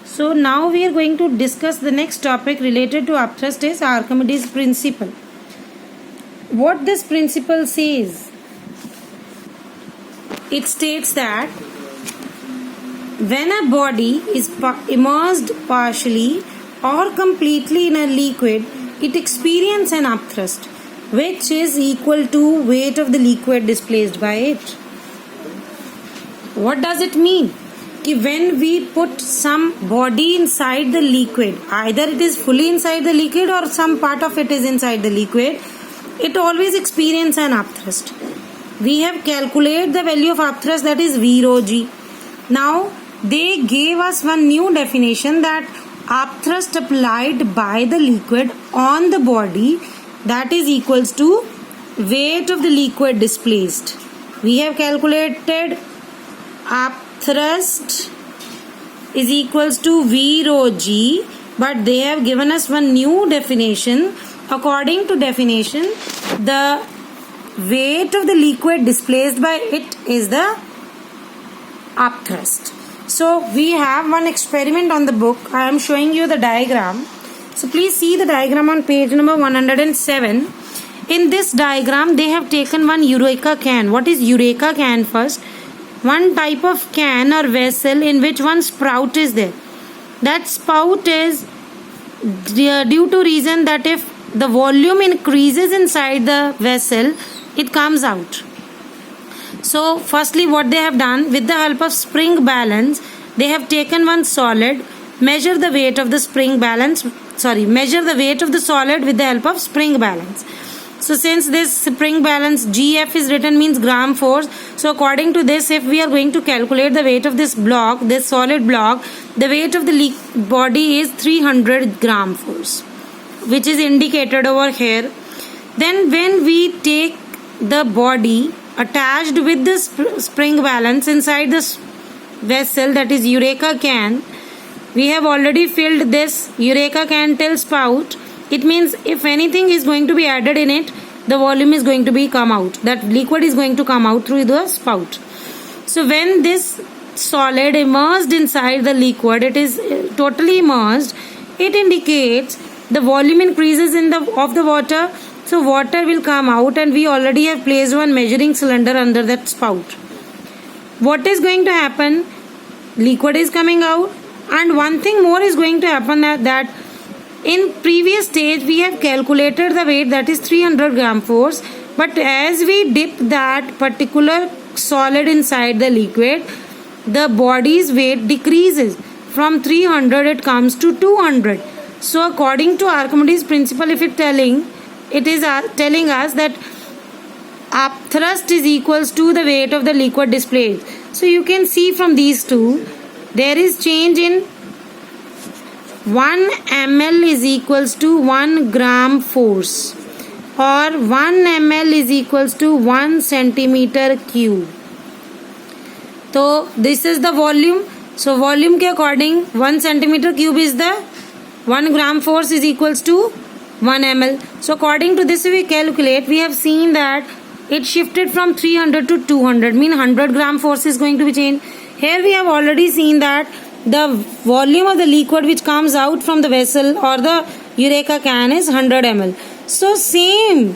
So now we are going to discuss the next topic related to upthrust is Archimedes principle. What this principle says, it states that when a body is immersed partially or completely in a liquid, it experiences an upthrust which is equal to weight of the liquid displaced by it. What does it mean? When we put some body inside the liquid, either it is fully inside the liquid or some part of it is inside the liquid, it always experiences an upthrust. We have calculated the value of upthrust, that is V rho g. Now they gave us one new definition, that upthrust applied by the liquid on the body, that is equals to weight of the liquid displaced. We have calculated upthrust is equals to V rho g, but they have given us one new definition. According to definition, the weight of the liquid displaced by it is the upthrust. So we have one experiment on the book. I am showing you the diagram. So please see the diagram on page number 107. In this diagram, they have taken one Eureka can. What is Eureka can first? One type of can or vessel in which one spout is there. That spout is due to reason that if the volume increases inside the vessel, it comes out. So firstly, what they have done, with the help of spring balance, they have taken one solid, measure the weight of the solid with the help of spring balance. So since this spring balance GF is written, means gram force. So according to this, if we are going to calculate the weight of this block, this solid block, the weight of the body is 300 gram force, which is indicated over here. Then when we take the body attached with this spring balance inside this vessel, that is Eureka can, we have already filled this Eureka can till spout. It means if anything is going to be added in it, the volume is going to be come out. That liquid is going to come out through the spout. So when this solid immersed inside the liquid, it is totally immersed, it indicates the volume increases of the water. So water will come out, and we already have placed one measuring cylinder under that spout. What is going to happen? Liquid is coming out, and one thing more is going to happen, that in previous stage we have calculated the weight, that is 300 gram force, but as we dip that particular solid inside the liquid, the body's weight decreases. From 300 it comes to 200. So according to Archimedes principle, if it is telling us that upthrust is equals to the weight of the liquid displaced. So you can see from these two, there is change in 1 ml is equals to 1 gram force, or 1 ml is equals to 1 centimeter cube. So this is the volume. So volume ke according 1 centimeter cube is the 1 gram force is equals to 1 ml. So according to this, we calculate, we have seen that it shifted from 300 to 200, mean 100 gram force is going to be changed. Here we have already seen that the volume of the liquid which comes out from the vessel or the Eureka can is 100 ml. So same,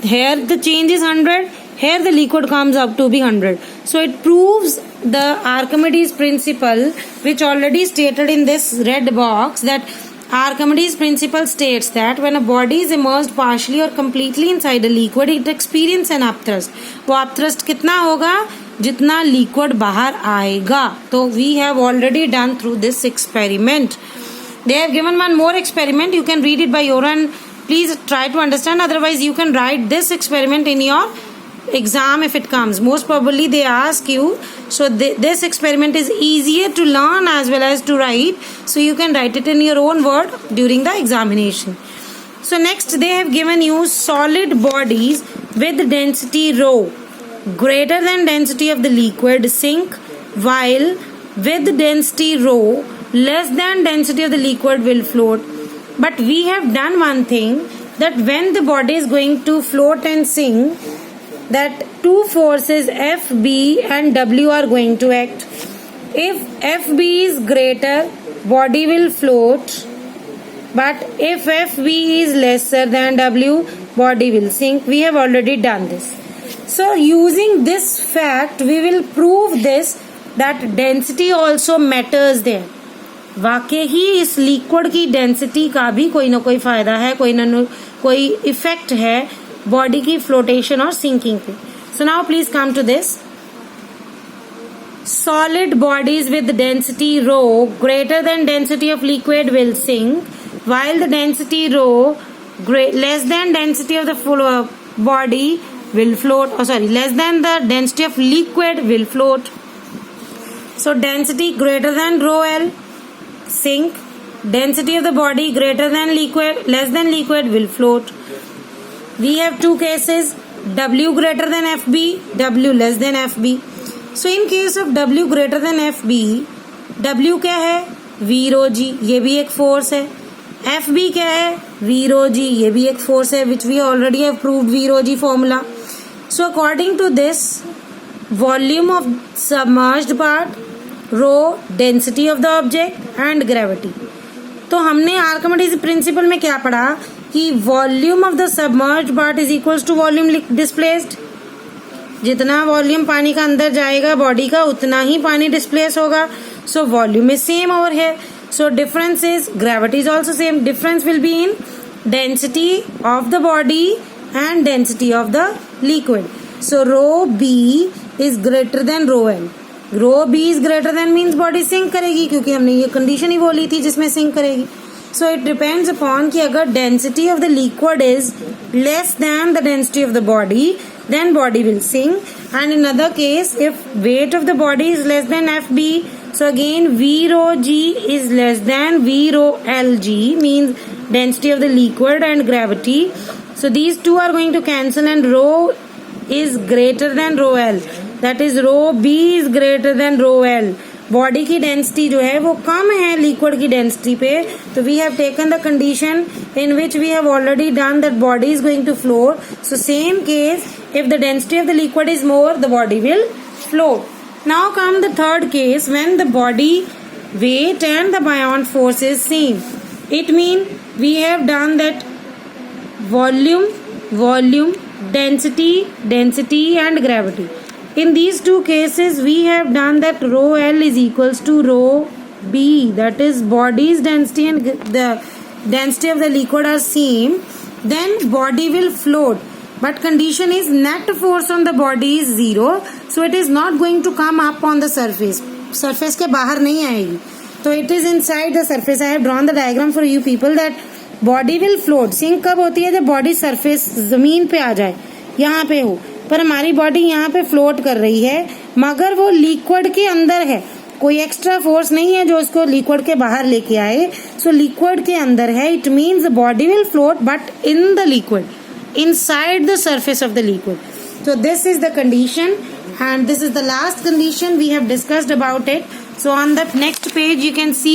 here the change is 100, here the liquid comes up to be 100. So it proves the Archimedes principle, which already stated in this red box, that Archimedes principle states that when a body is immersed partially or completely inside a liquid, it experiences an upthrust. वो upthrust कितना होगा? जितना liquid बाहर आएगा. तो we have already done through this experiment. They have given one more experiment. You can read it by your own. Please try to understand. Otherwise, you can write this experiment in your exam if it comes. Most probably they ask you. So this experiment is easier to learn as well as to write. So you can write it in your own word during the examination. So next they have given you solid bodies with density rho greater than density of the liquid sink, while with density rho less than density of the liquid will float. But we have done one thing, that when the body is going to float and sink, that two forces F, B and W are going to act. If FB is greater, body will float. But if FB is lesser than W, body will sink. We have already done this. So using this fact, we will prove this that density also matters there. वाकई ही इस liquid की density का भी कोई ना कोई फायदा है, कोई इफेक्ट है बॉडी की फ्लोटेशन और सिंकिंग पे. So now please come to this. Solid bodies with density rho greater than density of liquid will sink, while the density rho less than density of the body will float. Less than the density of liquid will float. So density greater than rho L, sink. Density of the body greater than liquid, less than liquid will float. We have two cases, W greater than FB, W less than FB. So in case of W greater than FB, W क्या है? V rho G, ये भी एक force है. FB क्या है? V rho G, ये भी एक फोर्स है, which we already have proved V rho G formula. So according to this, volume of submerged part, rho, density of the object and gravity. तो हमने आर्किमिडीज प्रिंसिपल में क्या पढ़ा कि volume of the submerged part is equals to volume displaced. जितना volume पानी का अंदर जाएगा बॉडी का उतना ही पानी डिस्प्लेस होगा. So volume is same over here. So difference is gravity is also same. Difference will be in density of the body and density of the liquid. So rho B is greater than rho L. Rho B is greater than means body sink करेगी, क्योंकि हमने ये condition ही बोली थी जिसमें sink करेगी. So it depends upon कि अगर density of the liquid is less than the density of the body, then body will sink. And in other case, if weight of the body is less than FB, so again V rho G is less than V rho LG, means density of the liquid and gravity. So these two are going to cancel and rho is greater than rho L. That is rho B is greater than rho L. Body की density जो है वो कम है liquid की density पे. तो we have taken the condition in which we have already done that body is going to float. So same case, if the density of the liquid is more, the body will float. Now come the third case, when the body weight and the buoyant force is same. It means we have done that volume, density and gravity. In these two cases, we have done that rho L is equals to rho B. That is body's density and the density of the liquid are same. Then body will float. But condition is net force on the body is 0. So it is not going to come up on the surface. Surface के बाहर नहीं आएगी. So it is inside the surface. I have drawn the diagram for you people that body will float. Sink कब होती है? जब body surface जमीन पे आ जाए, यहाँ पे हो. पर हमारी बॉडी यहाँ पे फ्लोट कर रही है, मगर वो लिक्विड के अंदर है. कोई एक्स्ट्रा फोर्स नहीं है जो उसको लिक्विड के बाहर लेके आए. सो लिक्विड के अंदर है. It means the body will float but in the liquid, inside the surface of the liquid. So this is the condition and this is the last condition we have discussed about it. So on the next page you can see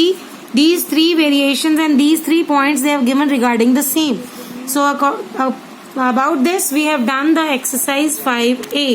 these three variations and these 3 points they have given regarding the same. So about this we have done the exercise 5A.